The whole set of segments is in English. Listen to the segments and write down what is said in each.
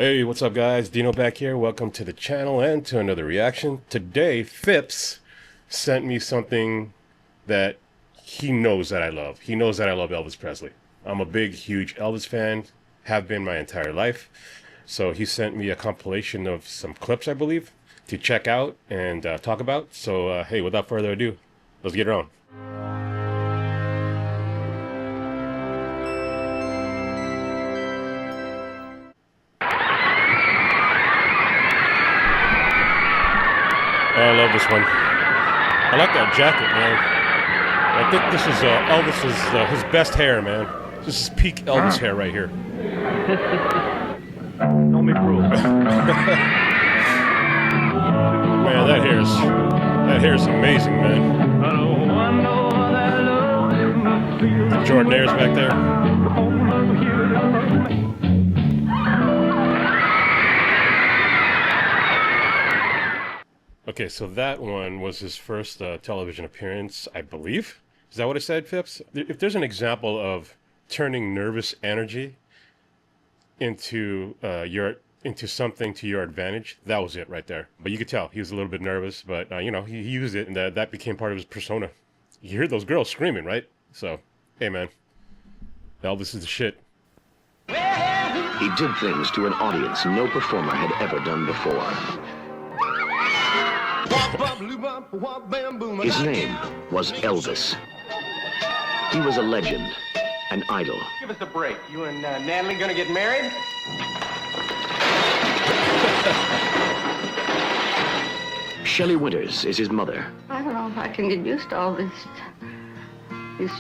Hey, what's up guys? Dino back here. Welcome to the channel and to another reaction. Today, Phipps sent me something that he knows that I love. He knows that I love Elvis Presley. I'm a big, huge Elvis fan, have been my entire life. So he sent me a compilation of some clips, I believe, to check out and talk about. So hey, without further ado, let's get it on. I love this one. I like that jacket, man. I think this is Elvis's his best hair, man. This is peak Elvis hair right here. Don't be cruel. Man, that hair's amazing, man. The Jordanaires back there. Okay, so that one was his first television appearance, I believe. Is that what it said, Phipps? If there's an example of turning nervous energy into something to your advantage, that was it right there. But you could tell he was a little bit nervous, but you know, he used it, and that became part of his persona. You hear those girls screaming, right? So, hey man, Elvis is the shit. He did things to an audience no performer had ever done before. His name was Elvis. He was a legend, an idol. Give us a break. You and Natalie gonna get married? Shelley Winters is his mother. I don't know if I can get used to all these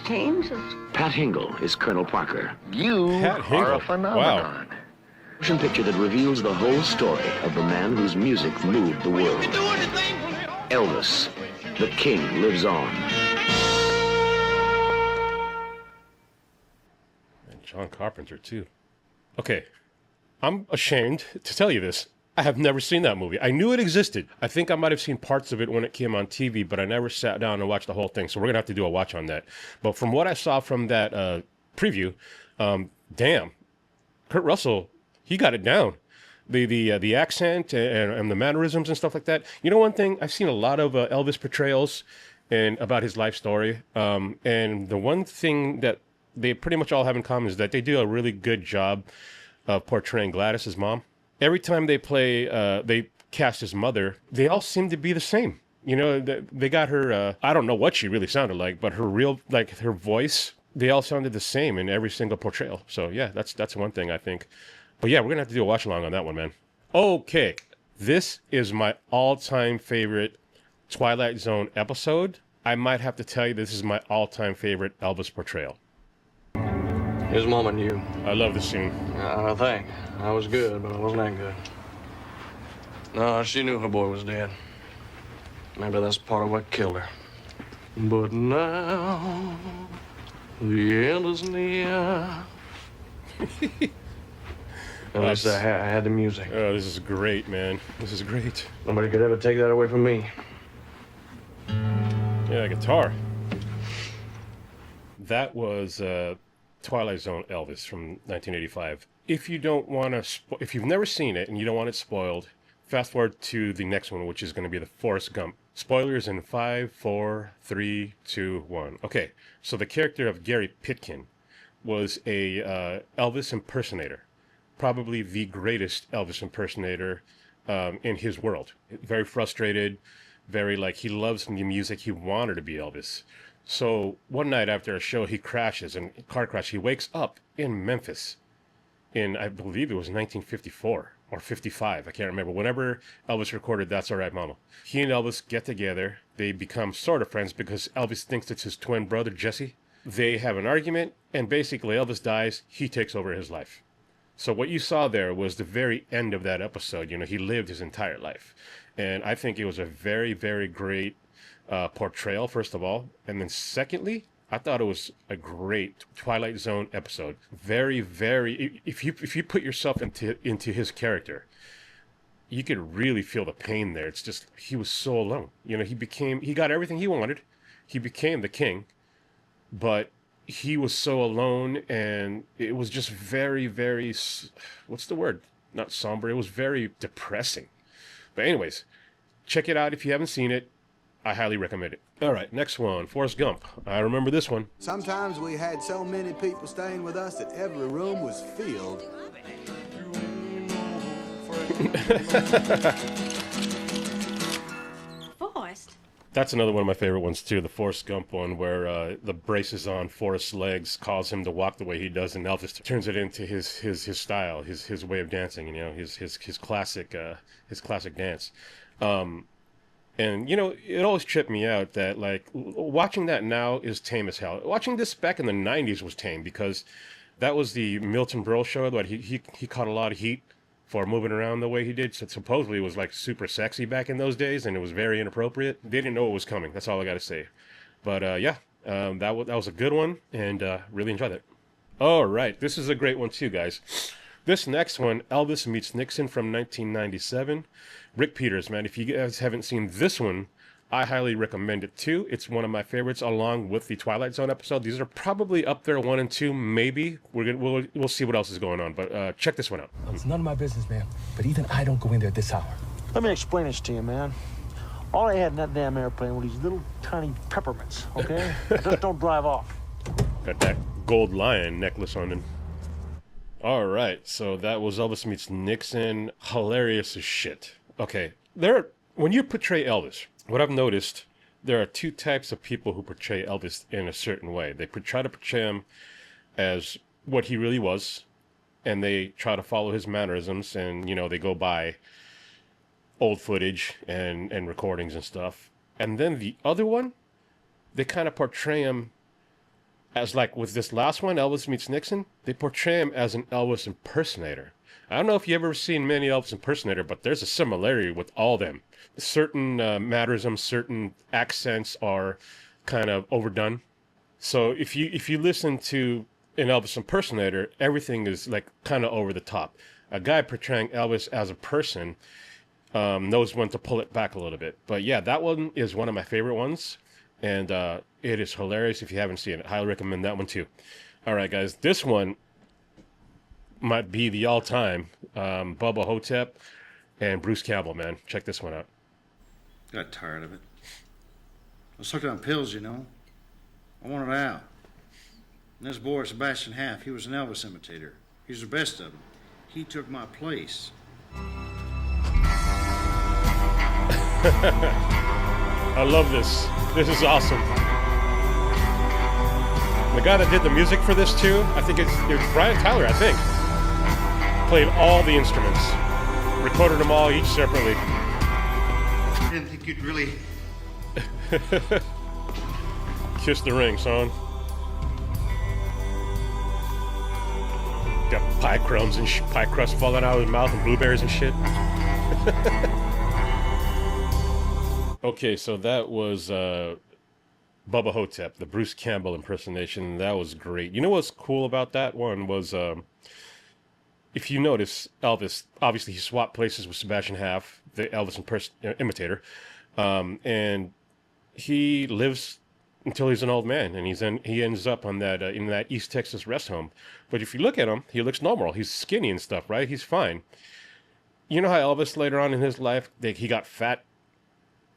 changes. Pat Hingle is Colonel Parker. You are a phenomenon. A motion picture that reveals the whole story of the man whose music moved the world. Elvis, the king, lives on. And John Carpenter, too. Okay, I'm ashamed to tell you this. I have never seen that movie. I knew it existed. I think I might have seen parts of it when it came on TV, but I never sat down and watched the whole thing. So we're going to have to do a watch on that. But from what I saw from that preview, damn, Kurt Russell, he got it down. The accent and the mannerisms and stuff like that. You know, one thing, I've seen a lot of Elvis portrayals and about his life story. And the one thing that they pretty much all have in common is that they do a really good job of portraying Gladys, his mom. Every time they they cast his mother, they all seem to be the same. You know, they got her, I don't know what she really sounded like, but her real, like her voice, they all sounded the same in every single portrayal. So yeah, that's one thing I think. But yeah, we're going to have to do a watch along on that one, man. Okay, this is my all-time favorite Twilight Zone episode. I might have to tell you this is my all-time favorite Elvis portrayal. His mama knew. I love this scene. I think. I was good, but I wasn't that good. No, she knew her boy was dead. Maybe that's part of what killed her. But now, the end is near. At least I had the music. Oh, this is great, man. This is great. Nobody could ever take that away from me. Yeah, guitar. That was Twilight Zone Elvis from 1985. If you don't want to, if you've never seen it and you don't want it spoiled, fast forward to the next one, which is going to be the Forrest Gump. Spoilers in 5, 4, 3, 2, 1. Okay, so the character of Gary Pitkin was a Elvis impersonator. Probably the greatest Elvis impersonator in his world. Very frustrated, very like he loves the music. He wanted to be Elvis. So one night after a show, he crashes, and car crash. He wakes up in Memphis in, I believe it was 1954 or 55. I can't remember. Whenever Elvis recorded That's All Right Mama. He and Elvis get together. They become sort of friends because Elvis thinks it's his twin brother, Jesse. They have an argument, and basically Elvis dies. He takes over his life. So what you saw there was the very end of that episode. You know, he lived his entire life. And I think it was a very, very great portrayal, first of all. And then secondly, I thought it was a great Twilight Zone episode. Very, very, if you put yourself into his character, you could really feel the pain there. It's just, he was so alone. You know, he got everything he wanted. He became the king, but he was so alone, and it was just very, very, what's the word? not somber. It was very depressing. But anyways, check it out if you haven't seen it. I highly recommend it. All right, next one, Forrest Gump. I remember this one. Sometimes we had so many people staying with us that every room was filled. Forrest? That's another one of my favorite ones too, the Forrest Gump one, where the braces on Forrest's legs cause him to walk the way he does, and Elvis turns it into his style, his way of dancing, you know, his classic dance. And you know, it always tripped me out that like watching that now is tame as hell. Watching this back in the '90s was tame because that was the Milton Berle show that he caught a lot of heat for moving around the way he did. So supposedly it was like super sexy back in those days, and it was very inappropriate. They didn't know it was coming. That's all I got to say. But that was a good one, and really enjoyed it. All right, this is a great one too, guys. This next one, Elvis Meets Nixon from 1997. Rick Peters, man, if you guys haven't seen this one, I highly recommend it too. It's one of my favorites, along with the Twilight Zone episode. These are probably up there 1 and 2, maybe. We'll see what else is going on, but check this one out. It's none of my business, man. But even I don't go in there at this hour. Let me explain this to you, man. All I had in that damn airplane were these little tiny peppermints, okay? Just don't drive off. Got that gold lion necklace on him. All right, so that was Elvis Meets Nixon. Hilarious as shit. Okay, when you portray Elvis, what I've noticed, there are 2 types of people who portray Elvis in a certain way. They try to portray him as what he really was, and they try to follow his mannerisms, and, you know, they go by old footage and recordings and stuff. And then the other one, they kind of portray him as, like with this last one, Elvis Meets Nixon, they portray him as an Elvis impersonator. I don't know if you've ever seen many Elvis impersonator, but there's a similarity with all of them. Certain mannerisms, certain accents are kind of overdone. So if you listen to an Elvis impersonator, everything is like kind of over the top. A guy portraying Elvis as a person knows when to pull it back a little bit. But yeah, that one is one of my favorite ones, and it is hilarious if you haven't seen it. Highly recommend that one too. All right, guys, this one might be the all-time Bubba Ho-tep and Bruce Campbell, man. Check this one out. Got tired of it. I was hooked on pills, you know. I wanted out. And this boy, Sebastian Haff, he was an Elvis imitator. He was the best of them. He took my place. I love this. This is awesome. The guy that did the music for this too, I think it was Brian Tyler, I think. Played all the instruments. Recorded them all, each separately. I didn't think you'd really... Kiss the ring, son. Got pie crumbs and pie crust falling out of his mouth and blueberries and shit. Okay, so that was Bubba Ho-tep, the Bruce Campbell impersonation. That was great. You know what's cool about that one was, if you notice, Elvis, obviously he swapped places with Sebastian Haff, the Elvis imitator, and he lives until he's an old man, and he ends up on that in that East Texas rest home. But if you look at him, he looks normal. He's skinny and stuff, right? He's fine. You know how Elvis later on in his life, he got fat,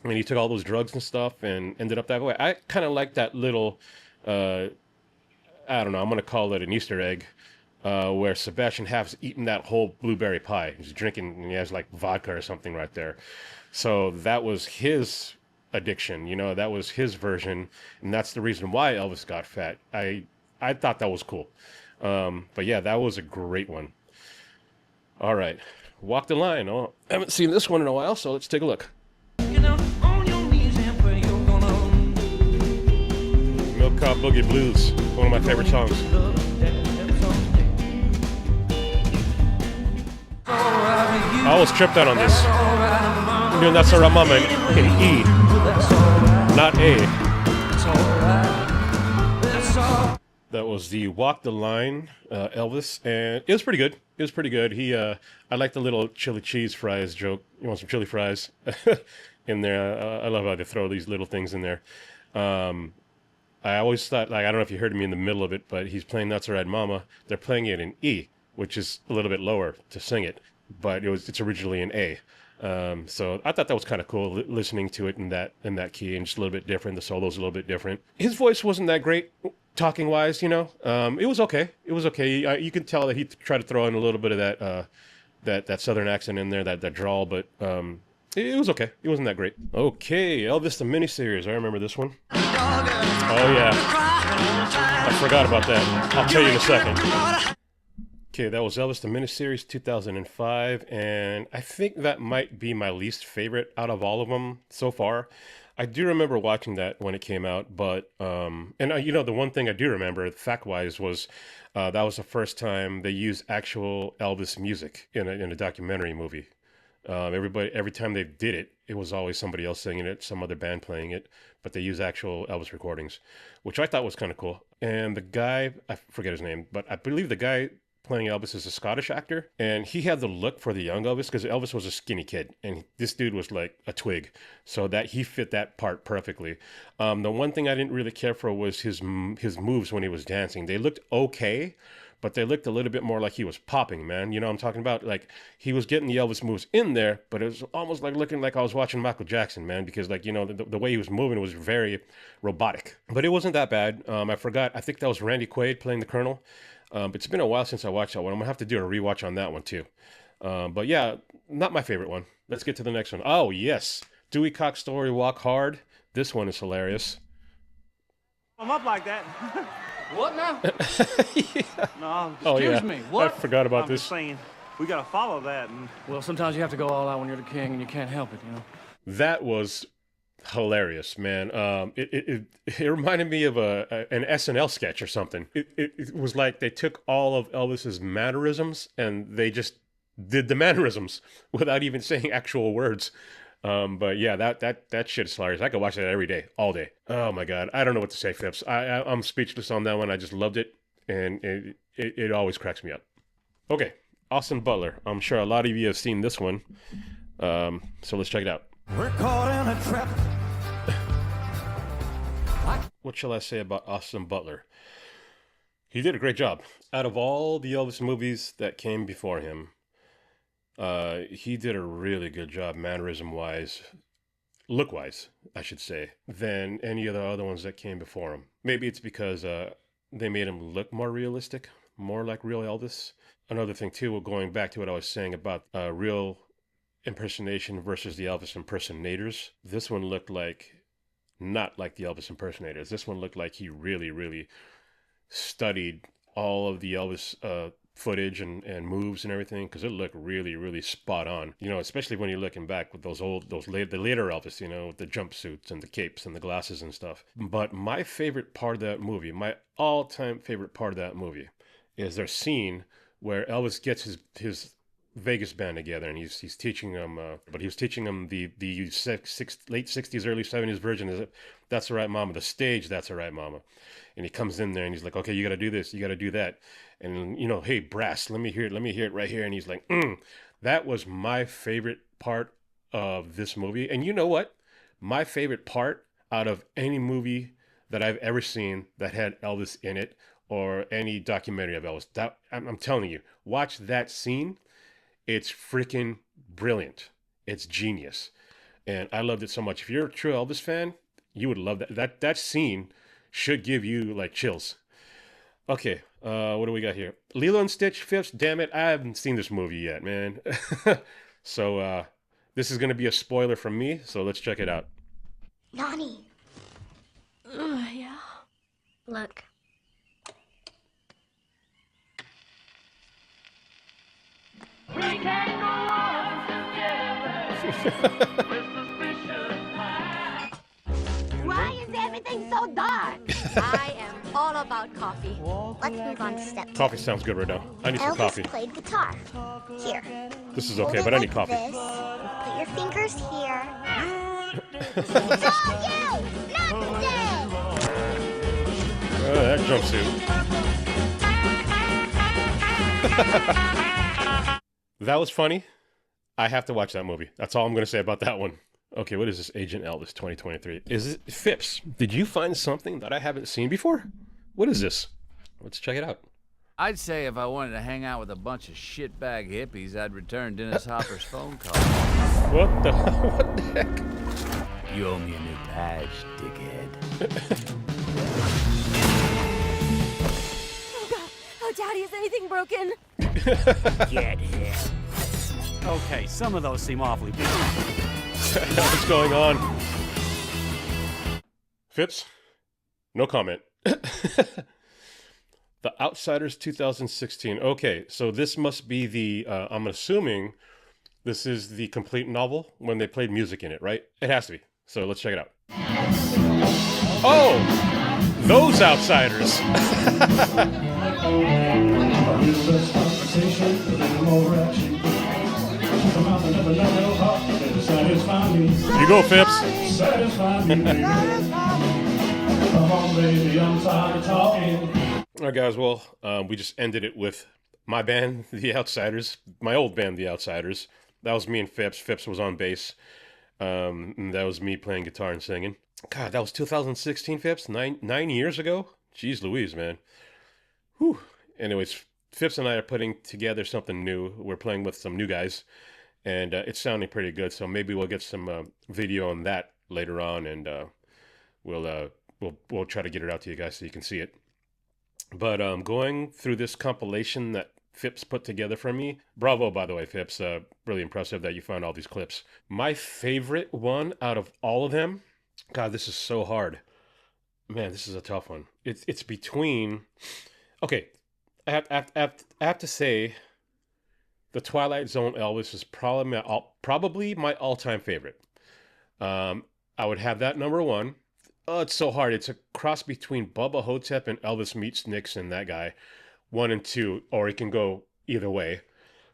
and he took all those drugs and stuff and ended up that way. I kind of like that little, I don't know, I'm going to call it an Easter egg, where Sebastian Haff's eating that whole blueberry pie. He's drinking, and he has like vodka or something right there. So that was his addiction, you know, that was his version, and that's the reason why Elvis got fat. I thought that was cool. But yeah, that was a great one. All right, Walk the Line. Oh, I haven't seen this one in a while, so let's take a look. Milk Cow Boogie Blues, one of my favorite songs. I always tripped out on this. I'm doing That's Alright Mama in E, not A. That was the Walk the Line, Elvis, and it was pretty good. It was pretty good. I like the little chili cheese fries joke. You want some chili fries in there? I love how they throw these little things in there. I always thought, like, I don't know if you heard me in the middle of it, but he's playing That's Alright Mama. They're playing it in E, which is a little bit lower to sing it. but it's originally an A. So I thought that was kind of cool listening to it in that key, and just a little bit different. The solo's a little bit different. His voice wasn't that great talking wise, you know. It was okay. It was okay. You can tell that he tried to throw in a little bit of that southern accent in there, that drawl, but it was okay. It wasn't that great. Okay, Elvis the miniseries. I remember this one. Oh yeah, I forgot about that. I'll tell you in a second. Okay, that was Elvis the Miniseries 2005, and I think that might be my least favorite out of all of them so far. I do remember watching that when it came out, but you know, the one thing I do remember fact-wise was that was the first time they used actual Elvis music in a documentary movie. Every time they did it, it was always somebody else singing it, some other band playing it, but they used actual Elvis recordings, which I thought was kind of cool. And the guy, I forget his name, but I believe the guy playing Elvis is a Scottish actor, and he had the look for the young Elvis, because Elvis was a skinny kid and this dude was like a twig, so that he fit that part perfectly. The one thing I didn't really care for was his moves when he was dancing. They looked okay, but they looked a little bit more like he was popping, man. You know what I'm talking about? Like, he was getting the Elvis moves in there, but it was almost like looking like I was watching Michael Jackson, man, because, like, you know, the way he was moving was very robotic. But it wasn't that bad. I forgot, I think that was Randy Quaid playing the Colonel. But it's been a while since I watched that one. I'm going to have to do a rewatch on that one, too. But yeah, not my favorite one. Let's get to the next one. Oh, yes. Dewey Cox Story, Walk Hard. This one is hilarious. I'm up like that. What now? Yeah. No, excuse me. What? I forgot about I'm this. just saying, we got to follow that. And Well, sometimes you have to go all out when you're the king and you can't help it, you know. That was hilarious, man. It reminded me of an SNL sketch or something. It was like they took all of Elvis's mannerisms and they just did the mannerisms without even saying actual words. But yeah, that shit is hilarious. I could watch that every day, all day. Oh my God, I don't know what to say, Phipps. I'm speechless on that one. I just loved it, and it always cracks me up. Okay, Austin Butler. I'm sure a lot of you have seen this one. So let's check it out. We're caught in a trap. What shall I say about Austin Butler? He did a great job. Out of all the Elvis movies that came before him, he did a really good job, mannerism-wise, look-wise, I should say, than any of the other ones that came before him. Maybe it's because they made him look more realistic, more like real Elvis. Another thing, too, going back to what I was saying about real impersonation versus the Elvis impersonators. This one looked like, not like the Elvis impersonators. This one looked like he really, really studied all of the Elvis footage and moves and everything, because it looked really, really spot on. You know, especially when you're looking back with the later Elvis, you know, with the jumpsuits and the capes and the glasses and stuff. But my favorite part of that movie, my all-time favorite part of that movie, is their scene where Elvis gets his Vegas band together, and he's teaching them, but he was teaching them the late 60s, early 70s version is That's All Right Mama, the stage That's All Right Mama. And he comes in there and he's like, okay, you got to do this, you got to do that. And, you know, hey, brass, let me hear it right here. And he's like, that was my favorite part of this movie. And you know what? My favorite part out of any movie that I've ever seen that had Elvis in it, or any documentary of Elvis, that I'm telling you, watch that scene. It's freaking brilliant. It's genius. And I loved it so much. If you're a true Elvis fan, you would love that. That scene should give you like chills. Okay, what do we got here? Lilo and Stitch, Phipps. Damn it, I haven't seen this movie yet, man. So this is going to be a spoiler from me, so let's check it out. Nani. Yeah? Look. We can go on together. Why is everything so dark? I am all about coffee. Let's move on to step 2. Coffee sounds good right now. I need some coffee. Elvis played guitar. Here. This is okay, but I need coffee. This. Put your fingers here. It's all you! Nothing! That jumpsuit. That was funny. I have to watch that movie. That's all I'm going to say about that one. Okay, what is this? Agent Elvis 2023. Is it Phipps? Did you find something that I haven't seen before? What is this? Let's check it out. I'd say if I wanted to hang out with a bunch of shitbag hippies, I'd return Dennis Hopper's phone call. What the heck? You owe me a new badge, dickhead. Oh, God. Oh, Daddy, is anything broken? Get him. Okay, some of those seem awfully big. What's going on? Phipps? No comment. The Outsiders 2016. Okay, so this must be the, I'm assuming this is the complete novel when they played music in it, right? It has to be. So let's check it out. Oh! Those Outsiders! You go, Phipps. All right, guys. Well, we just ended it with my band, The Outsiders, my old band, The Outsiders. That was me and Phipps. Phipps was on bass. And that was me playing guitar and singing. God, that was 2016, Phipps. 9 years ago. Jeez Louise, man. Whew. Anyways, Phipps and I are putting together something new. We're playing with some new guys, and it's sounding pretty good. So maybe we'll get some video on that later on, and we'll try to get it out to you guys so you can see it. But going through this compilation that Phipps put together for me, bravo, by the way, Phipps. Really impressive that you found all these clips. My favorite one out of all of them, God, this is so hard. Man, this is a tough one. It's between. Okay, I have to say, the Twilight Zone Elvis is probably my all-time favorite. I would have that number one. Oh, it's so hard. It's a cross between Bubba Ho-tep and Elvis meets Nixon, that guy. 1 and 2, or it can go either way.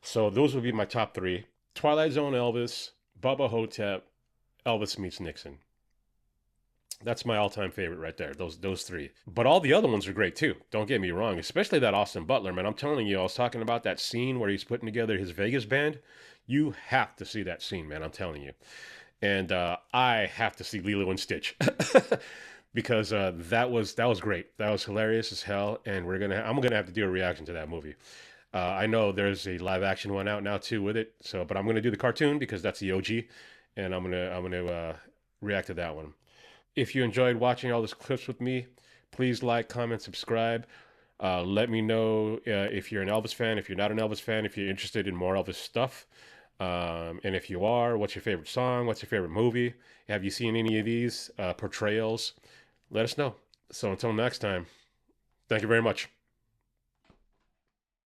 So those would be my top three. Twilight Zone Elvis, Bubba Ho-tep, Elvis meets Nixon. That's my all-time favorite right there, those three. But all the other ones are great too, don't get me wrong, especially that Austin Butler, man. I'm telling you, I was talking about that scene where he's putting together his Vegas band. You have to see that scene, man, I'm telling you. And I have to see Lilo and Stitch. Because that was great. That was hilarious as hell, and I'm gonna have to do a reaction to that movie. I know there's a live action one out now too with it, but I'm gonna do the cartoon because that's the OG, and I'm gonna react to that one. If you enjoyed watching all these clips with me, please like, comment, subscribe. Let me know if you're an Elvis fan, if you're not an Elvis fan, if you're interested in more Elvis stuff. And if you are, what's your favorite song? What's your favorite movie? Have you seen any of these portrayals? Let us know. So until next time, thank you very much.